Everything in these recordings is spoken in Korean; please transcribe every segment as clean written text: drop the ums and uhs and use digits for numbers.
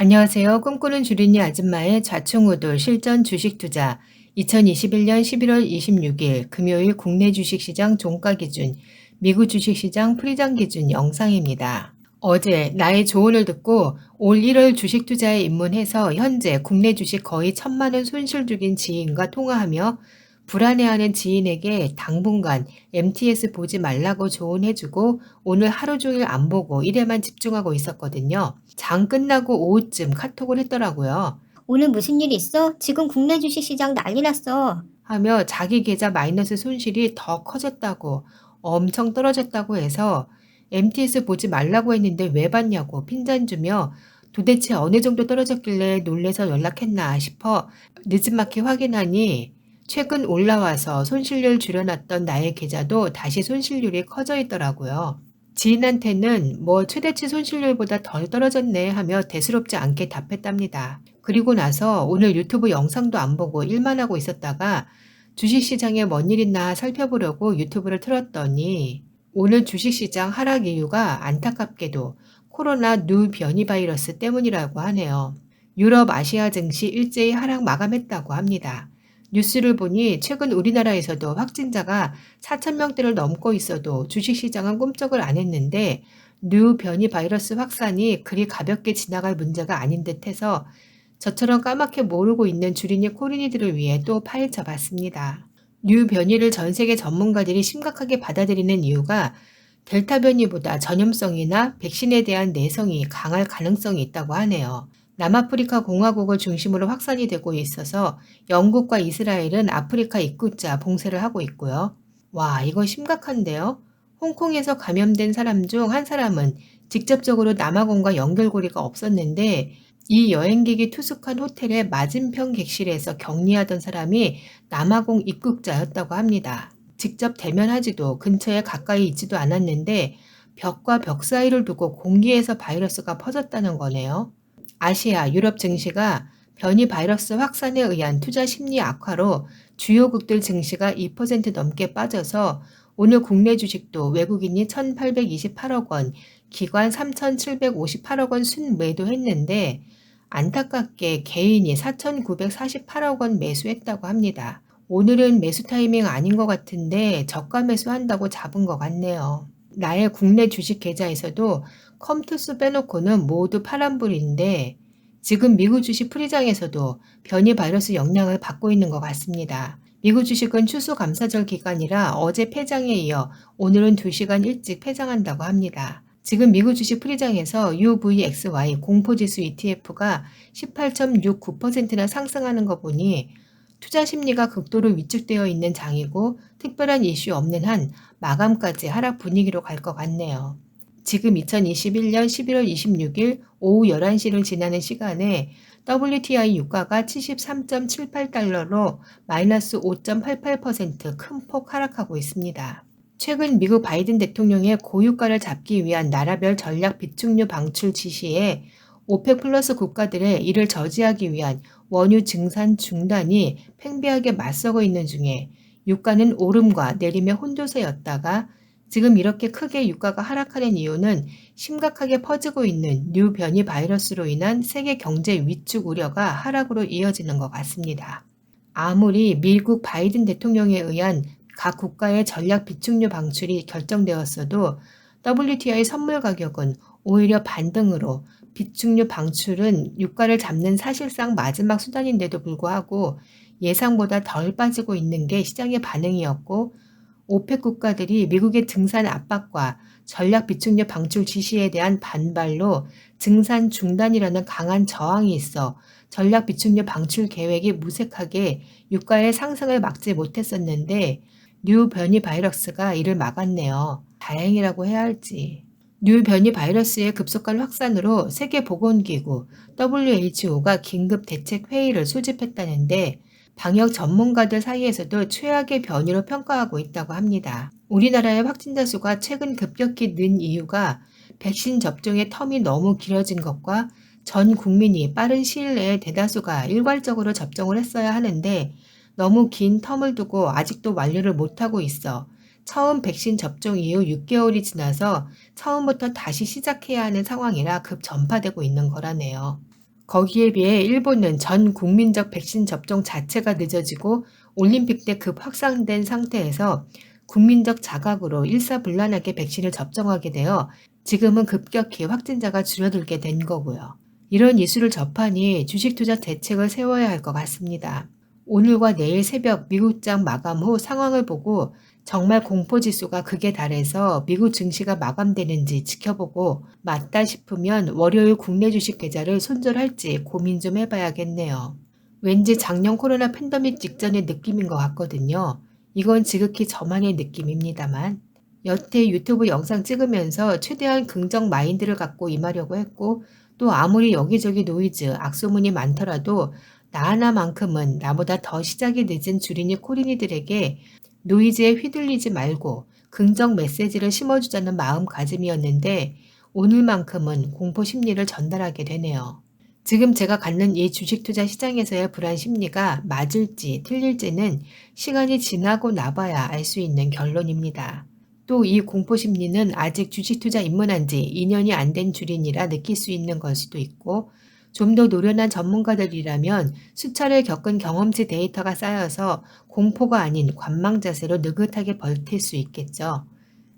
안녕하세요. 꿈꾸는 주린이 아줌마의 좌충우돌 실전 주식 투자 2021년 11월 26일 금요일 국내 주식시장 종가 기준, 미국 주식시장 프리장 기준 영상입니다. 어제 나의 조언을 듣고 올 1월 주식 투자에 입문해서 현재 국내 주식 거의 1,000만 원 손실 중인 지인과 통화하며 불안해하는 지인에게 당분간 MTS 보지 말라고 조언해주고 오늘 하루 종일 안 보고 일에만 집중하고 있었거든요. 장 끝나고 오후쯤 카톡을 했더라고요. 오늘 무슨 일 있어? 지금 국내 주식시장 난리 났어. 하며 자기 계좌 마이너스 손실이 더 커졌다고 엄청 떨어졌다고 해서 MTS 보지 말라고 했는데 왜 봤냐고 핀잔 주며 도대체 어느 정도 떨어졌길래 놀래서 연락했나 싶어 늦은막히 확인하니 최근 올라와서 손실률 줄여놨던 나의 계좌도 다시 손실률이 커져 있더라고요. 지인한테는 뭐 최대치 손실률보다 덜 떨어졌네 하며 대수롭지 않게 답했답니다. 그리고 나서 오늘 유튜브 영상도 안 보고 일만 하고 있었다가 주식시장에 뭔 일 있나 살펴보려고 유튜브를 틀었더니 오늘 주식시장 하락 이유가 안타깝게도 코로나 누 변이 바이러스 때문이라고 하네요. 유럽, 아시아 증시 일제히 하락 마감했다고 합니다. 뉴스를 보니 최근 우리나라에서도 확진자가 4,000명대를 넘고 있어도 주식시장은 꿈쩍을 안 했는데 뉴 변이 바이러스 확산이 그리 가볍게 지나갈 문제가 아닌 듯해서 저처럼 까맣게 모르고 있는 주린이 코린이들을 위해 또 파헤쳐 봤습니다. 뉴 변이를 전 세계 전문가들이 심각하게 받아들이는 이유가 델타 변이보다 전염성이나 백신에 대한 내성이 강할 가능성이 있다고 하네요. 남아프리카 공화국을 중심으로 확산이 되고 있어서 영국과 이스라엘은 아프리카 입국자 봉쇄를 하고 있고요. 와, 이거 심각한데요? 홍콩에서 감염된 사람 중 한 사람은 직접적으로 남아공과 연결고리가 없었는데 이 여행객이 투숙한 호텔의 맞은편 객실에서 격리하던 사람이 남아공 입국자였다고 합니다. 직접 대면하지도 근처에 가까이 있지도 않았는데 벽과 벽 사이를 두고 공기에서 바이러스가 퍼졌다는 거네요. 아시아, 유럽 증시가 변이 바이러스 확산에 의한 투자 심리 악화로 주요국들 증시가 2% 넘게 빠져서 오늘 국내 주식도 외국인이 1,828억 원, 기관 3,758억 원 순매도했는데 안타깝게 개인이 4,948억 원 매수했다고 합니다. 오늘은 매수 타이밍 아닌 것 같은데 저가 매수한다고 잡은 것 같네요. 나의 국내 주식 계좌에서도 컴투스 빼놓고는 모두 파란불인데 지금 미국 주식 프리장에서도 변이 바이러스 영향을 받고 있는 것 같습니다. 미국 주식은 추수감사절 기간이라 어제 폐장에 이어 오늘은 2시간 일찍 폐장한다고 합니다. 지금 미국 주식 프리장에서 UVXY 공포지수 ETF가 18.69%나 상승하는 거 보니 투자 심리가 극도로 위축되어 있는 장이고 특별한 이슈 없는 한 마감까지 하락 분위기로 갈 것 같네요. 지금 2021년 11월 26일 오후 11시를 지나는 시간에 WTI 유가가 73.78달러로 마이너스 5.88% 큰 폭 하락하고 있습니다. 최근 미국 바이든 대통령의 고유가를 잡기 위한 나라별 전략 비축류 방출 지시에 오펙 플러스 국가들의 이를 저지하기 위한 원유 증산 중단이 팽배하게 맞서고 있는 중에 유가는 오름과 내림의 혼조세였다가 지금 이렇게 크게 유가가 하락하는 이유는 심각하게 퍼지고 있는 뉴 변이 바이러스로 인한 세계 경제 위축 우려가 하락으로 이어지는 것 같습니다. 아무리 미국 바이든 대통령에 의한 각 국가의 전략 비축류 방출이 결정되었어도 WTI 선물 가격은 오히려 반등으로 비축류 방출은 유가를 잡는 사실상 마지막 수단인데도 불구하고 예상보다 덜 빠지고 있는 게 시장의 반응이었고 오펙 국가들이 미국의 증산 압박과 전략 비축류 방출 지시에 대한 반발로 증산 중단이라는 강한 저항이 있어 전략 비축류 방출 계획이 무색하게 유가의 상승을 막지 못했었는데 뉴 변이 바이러스가 이를 막았네요. 다행이라고 해야 할지. 뉴 변이 바이러스의 급속한 확산으로 세계보건기구 WHO가 긴급 대책 회의를 소집했다는데 방역 전문가들 사이에서도 최악의 변이로 평가하고 있다고 합니다. 우리나라의 확진자 수가 최근 급격히 는 이유가 백신 접종의 텀이 너무 길어진 것과 전 국민이 빠른 시일 내에 대다수가 일괄적으로 접종을 했어야 하는데 너무 긴 텀을 두고 아직도 완료를 못하고 있어 처음 백신 접종 이후 6개월이 지나서 처음부터 다시 시작해야 하는 상황이라 급 전파되고 있는 거라네요. 거기에 비해 일본은 전 국민적 백신 접종 자체가 늦어지고 올림픽 때 급 확산된 상태에서 국민적 자각으로 일사불란하게 백신을 접종하게 되어 지금은 급격히 확진자가 줄어들게 된 거고요. 이런 이슈를 접하니 주식 투자 대책을 세워야 할 것 같습니다. 오늘과 내일 새벽 미국장 마감 후 상황을 보고 정말 공포지수가 극에 달해서 미국 증시가 마감되는지 지켜보고 맞다 싶으면 월요일 국내 주식 계좌를 손절할지 고민 좀 해봐야겠네요. 왠지 작년 코로나 팬데믹 직전의 느낌인 것 같거든요. 이건 지극히 저만의 느낌입니다만. 여태 유튜브 영상 찍으면서 최대한 긍정 마인드를 갖고 임하려고 했고 또 아무리 여기저기 노이즈, 악소문이 많더라도 나 하나만큼은 나보다 더 시작이 늦은 주린이 코린이들에게 노이즈에 휘둘리지 말고 긍정 메시지를 심어주자는 마음가짐이었는데 오늘만큼은 공포 심리를 전달하게 되네요. 지금 제가 갖는 이 주식 투자 시장에서의 불안 심리가 맞을지 틀릴지는 시간이 지나고 나봐야 알 수 있는 결론입니다. 또 이 공포 심리는 아직 주식 투자 입문한 지 2년이 안 된 주린이라 느낄 수 있는 걸 수도 있고 좀 더 노련한 전문가들이라면 수차례 겪은 경험치 데이터가 쌓여서 공포가 아닌 관망 자세로 느긋하게 버틸 수 있겠죠.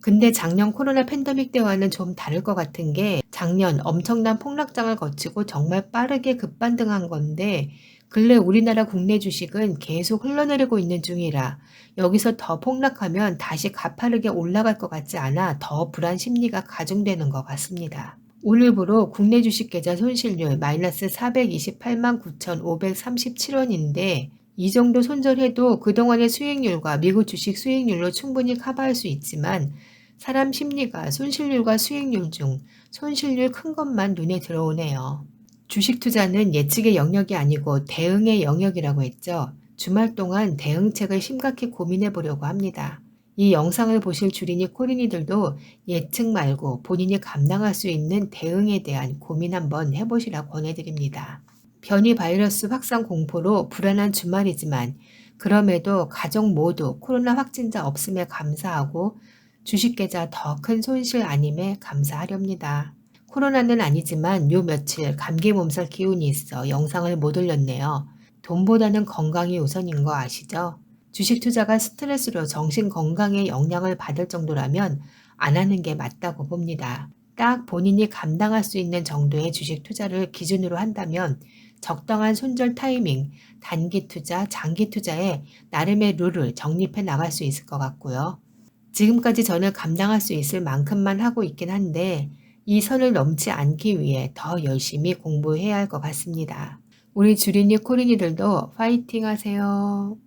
근데 작년 코로나 팬데믹 때와는 좀 다를 것 같은 게 작년 엄청난 폭락장을 거치고 정말 빠르게 급반등한 건데 근래 우리나라 국내 주식은 계속 흘러내리고 있는 중이라 여기서 더 폭락하면 다시 가파르게 올라갈 것 같지 않아 더 불안 심리가 가중되는 것 같습니다. 오늘부로 국내 주식 계좌 손실률 마이너스 428만 9,537원인데 이 정도 손절해도 그동안의 수익률과 미국 주식 수익률로 충분히 커버할 수 있지만 사람 심리가 손실률과 수익률 중 손실률 큰 것만 눈에 들어오네요. 주식 투자는 예측의 영역이 아니고 대응의 영역이라고 했죠. 주말 동안 대응책을 심각히 고민해 보려고 합니다. 이 영상을 보실 주린이 코린이들도 예측 말고 본인이 감당할 수 있는 대응에 대한 고민 한번 해보시라고 권해드립니다. 변이 바이러스 확산 공포로 불안한 주말이지만 그럼에도 가족 모두 코로나 확진자 없음에 감사하고 주식 계좌 더 큰 손실 아님에 감사하렵니다. 코로나는 아니지만 요 며칠 감기 몸살 기운이 있어 영상을 못 올렸네요. 돈보다는 건강이 우선인 거 아시죠? 주식 투자가 스트레스로 정신 건강에 영향을 받을 정도라면 안 하는 게 맞다고 봅니다. 딱 본인이 감당할 수 있는 정도의 주식 투자를 기준으로 한다면 적당한 손절 타이밍, 단기 투자, 장기 투자에 나름의 룰을 정립해 나갈 수 있을 것 같고요. 지금까지 저는 감당할 수 있을 만큼만 하고 있긴 한데 이 선을 넘지 않기 위해 더 열심히 공부해야 할 것 같습니다. 우리 주린이 코린이들도 파이팅 하세요.